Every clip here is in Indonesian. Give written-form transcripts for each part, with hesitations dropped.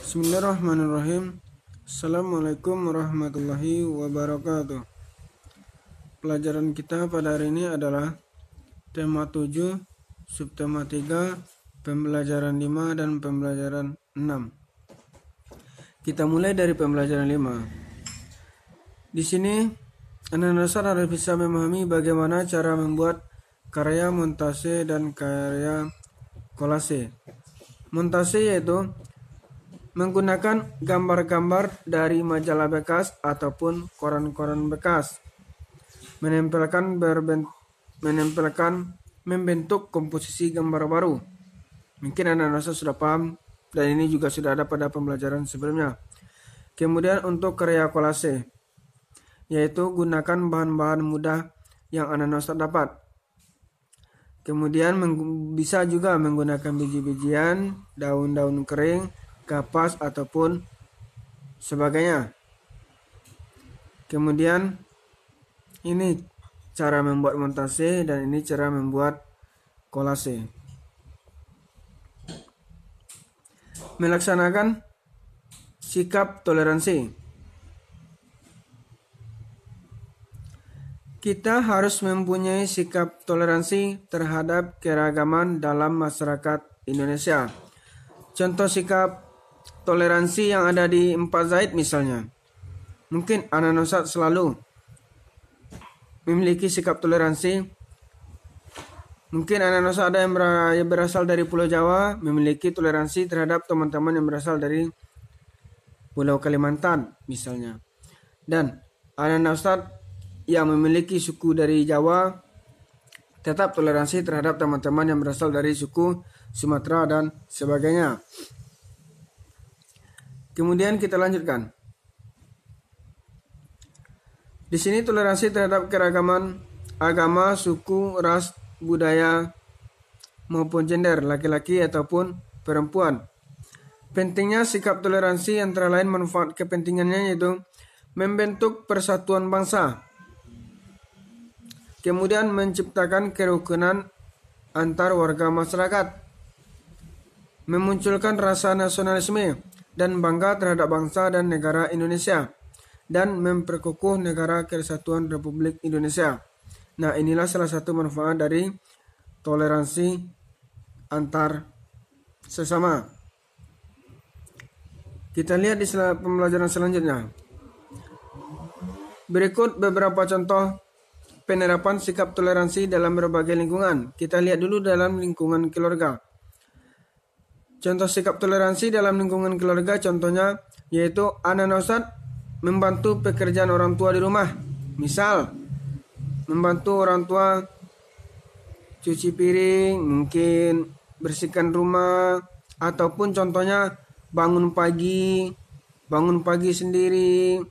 Bismillahirrahmanirrahim. Assalamualaikum warahmatullahi wabarakatuh. Pelajaran kita pada hari ini adalah tema 7, subtema 3, pembelajaran 5 dan pembelajaran 6. Kita mulai dari pembelajaran 5. Di sini anak-anak dasar harus bisa memahami bagaimana cara membuat karya montase dan karya kolase. Montase yaitu menggunakan gambar-gambar dari majalah bekas ataupun koran-koran bekas, membentuk komposisi gambar baru. Mungkin anak-anak sudah paham dan ini juga sudah ada pada pembelajaran sebelumnya. Kemudian untuk karya kolase, yaitu gunakan bahan-bahan mudah yang anak-anak dapat. Kemudian bisa juga menggunakan biji-bijian, daun-daun kering, kapas ataupun sebagainya. Kemudian ini cara membuat montase dan ini cara membuat kolase. Melaksanakan sikap toleransi. Kita harus mempunyai sikap toleransi terhadap keragaman dalam masyarakat Indonesia. Contoh sikap toleransi yang ada di 4 Zaid misalnya. Mungkin anak-anak selalu memiliki sikap toleransi. Mungkin anak-anak ada yang berasal dari Pulau Jawa memiliki toleransi terhadap teman-teman yang berasal dari Pulau Kalimantan misalnya. Dan anak-anak yang memiliki suku dari Jawa tetap toleransi terhadap teman-teman yang berasal dari suku Sumatera dan sebagainya. Kemudian kita lanjutkan. Di sini toleransi terhadap keragaman agama, suku, ras, budaya maupun gender, laki-laki ataupun perempuan. Pentingnya sikap toleransi antara lain manfaat kepentingannya yaitu membentuk persatuan bangsa. Kemudian menciptakan kerukunan antar warga masyarakat. Memunculkan rasa nasionalisme dan bangga terhadap bangsa dan negara Indonesia, dan memperkukuh negara kesatuan Republik Indonesia. Nah, inilah salah satu manfaat dari toleransi antar sesama. Kita lihat di pembelajaran selanjutnya. Berikut beberapa contoh penerapan sikap toleransi dalam berbagai lingkungan. Kita lihat dulu dalam lingkungan keluarga. Contoh sikap toleransi dalam lingkungan keluarga contohnya yaitu anak-anak ustad membantu pekerjaan orang tua di rumah. Misal, membantu orang tua cuci piring, mungkin bersihkan rumah, ataupun contohnya bangun pagi sendiri,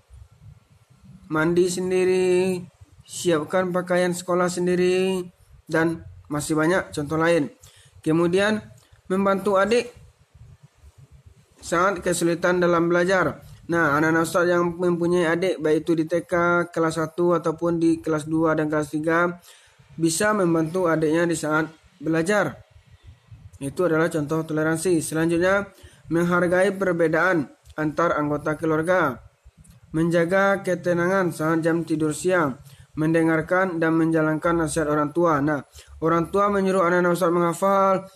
mandi sendiri, siapkan pakaian sekolah sendiri, dan masih banyak contoh lain. Kemudian membantu adik saat kesulitan dalam belajar. Nah, anak-anak ustaz yang mempunyai adik baik itu di TK kelas 1 ataupun di kelas 2 dan kelas 3 bisa membantu adiknya di saat belajar. Itu adalah contoh toleransi. Selanjutnya, menghargai perbedaan antar anggota keluarga. Menjaga ketenangan saat jam tidur siang. Mendengarkan dan menjalankan nasihat orang tua. Nah, orang tua menyuruh anak-anak ustaz menghafal,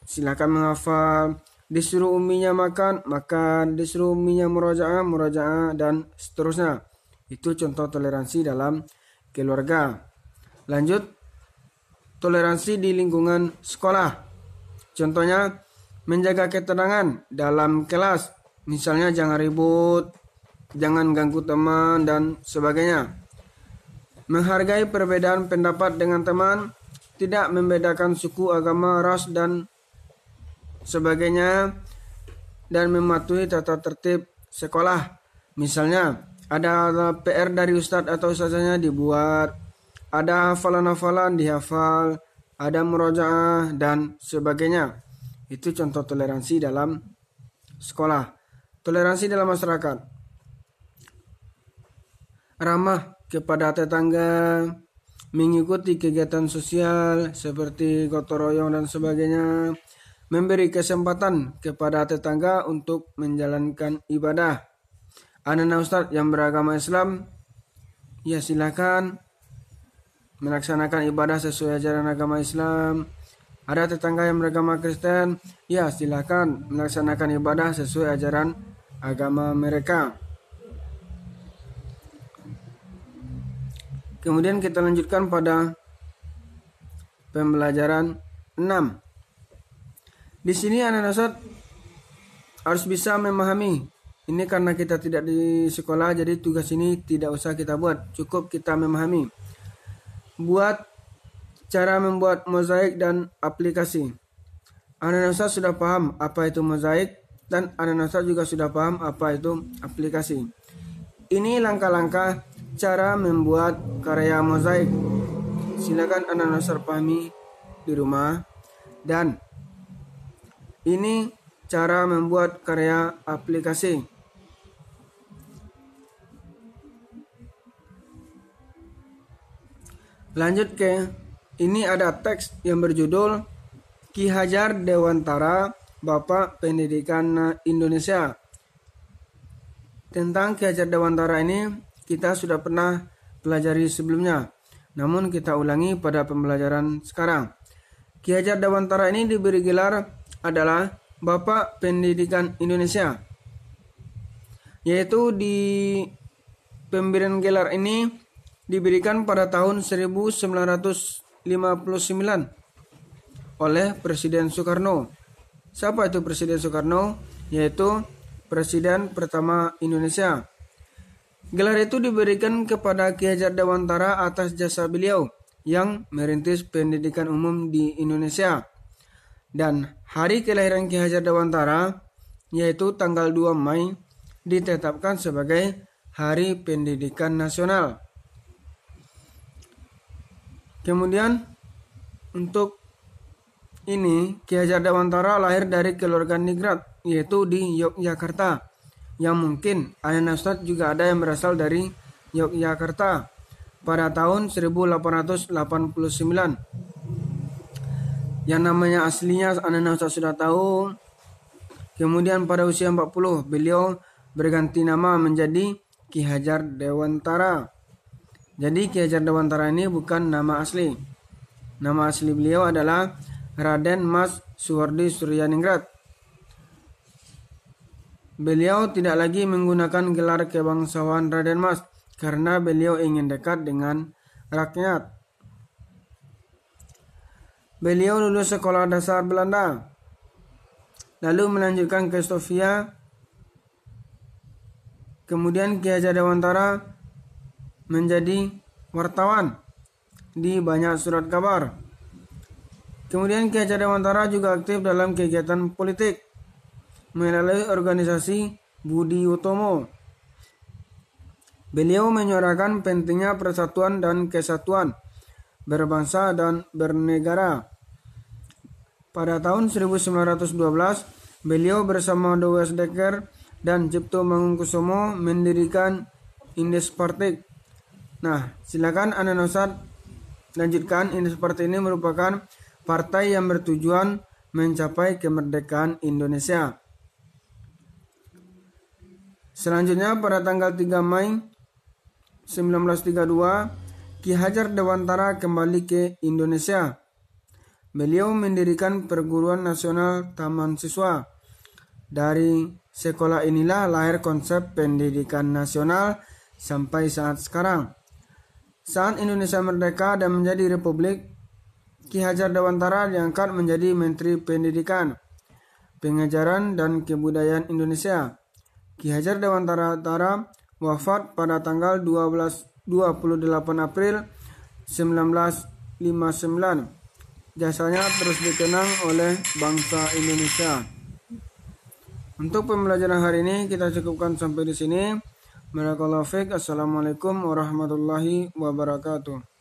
silakan menghafal. Disuruh uminya makan, disuruh uminya murojaah, dan seterusnya. Itu contoh toleransi dalam keluarga. Lanjut, toleransi di lingkungan sekolah. Contohnya, menjaga ketenangan dalam kelas. Misalnya jangan ribut, jangan ganggu teman, dan sebagainya. Menghargai perbedaan pendapat dengan teman, tidak membedakan suku, agama, ras, dan sebagainya, dan mematuhi tata tertib sekolah. Misalnya ada PR dari ustadz atau ustazahnya dibuat, ada hafalan-hafalan dihafal, ada murojaah dan sebagainya. Itu contoh toleransi dalam sekolah. Toleransi dalam masyarakat. Ramah kepada tetangga, mengikuti kegiatan sosial seperti gotong royong dan sebagainya, memberi kesempatan kepada tetangga untuk menjalankan ibadah. Anak-anak Ustadz yang beragama Islam, ya silakan melaksanakan ibadah sesuai ajaran agama Islam. Ada tetangga yang beragama Kristen, ya silakan melaksanakan ibadah sesuai ajaran agama mereka. Kemudian kita lanjutkan pada pembelajaran 6. Di sini anak-anak Ustadz harus bisa memahami. Ini karena kita tidak di sekolah, jadi tugas ini tidak usah kita buat, cukup kita memahami. Buat cara membuat mozaik dan aplikasi. Anak-anak Ustadz sudah paham apa itu mozaik, dan anak-anak Ustadz juga sudah paham apa itu aplikasi. Ini langkah-langkah cara membuat karya mozaik. Silakan anak-anak Ustadz pahami di rumah. Dan ini cara membuat karya aplikasi. Lanjut ke ini ada teks yang berjudul Ki Hajar Dewantara, Bapak Pendidikan Indonesia. Tentang Ki Hajar Dewantara ini kita sudah pernah pelajari sebelumnya, namun kita ulangi pada pembelajaran sekarang. Ki Hajar Dewantara ini diberi gelar adalah Bapak Pendidikan Indonesia, yaitu di pemberian gelar ini diberikan pada tahun 1959 oleh Presiden Soekarno. Siapa itu Presiden Soekarno? Yaitu Presiden pertama Indonesia. Gelar itu diberikan kepada Ki Hajar Dewantara atas jasa beliau yang merintis pendidikan umum di Indonesia. Dan hari kelahiran Ki Hajar Dewantara, yaitu tanggal 2 Mei, ditetapkan sebagai Hari Pendidikan Nasional. Kemudian untuk ini Ki Hajar Dewantara lahir dari keluarga ningrat, yaitu di Yogyakarta. Yang mungkin anak-anak Ustadz juga ada yang berasal dari Yogyakarta pada tahun 1889. Yang namanya aslinya anak-anak Ustadz sudah tahu. Kemudian pada usia 40 beliau berganti nama menjadi Ki Hajar Dewantara. Jadi Ki Hajar Dewantara ini bukan nama asli. Nama asli beliau adalah Raden Mas Suhardi Suryaningrat. Beliau tidak lagi menggunakan gelar kebangsawan Raden Mas karena beliau ingin dekat dengan rakyat. Beliau lulus sekolah dasar Belanda, lalu melanjutkan ke Sofia. Kemudian Ki Hajar Dewantara menjadi wartawan di banyak surat kabar. Kemudian Ki Hajar Dewantara juga aktif dalam kegiatan politik melalui organisasi Budi Utomo. Beliau menyuarakan pentingnya persatuan dan kesatuan berbangsa dan bernegara. Pada tahun 1912, beliau bersama Dewes Dekker dan Cipto Mangunkusumo mendirikan Indes Partai. Nah, silakan anak-anak Ustadz lanjutkan. Indes Partai ini merupakan partai yang bertujuan mencapai kemerdekaan Indonesia. Selanjutnya pada tanggal 3 Mei 1932, Ki Hajar Dewantara kembali ke Indonesia. Beliau mendirikan Perguruan Nasional Taman Siswa. Dari sekolah inilah lahir konsep pendidikan nasional sampai saat sekarang. Saat Indonesia merdeka dan menjadi republik, Ki Hajar Dewantara diangkat menjadi Menteri Pendidikan, Pengajaran dan Kebudayaan Indonesia. Ki Hajar Dewantara wafat pada tanggal 28 April 1959. Jasanya terus dikenang oleh bangsa Indonesia. Untuk pembelajaran hari ini kita cukupkan sampai di sini. Barakallahu fiik. Assalamualaikum warahmatullahi wabarakatuh.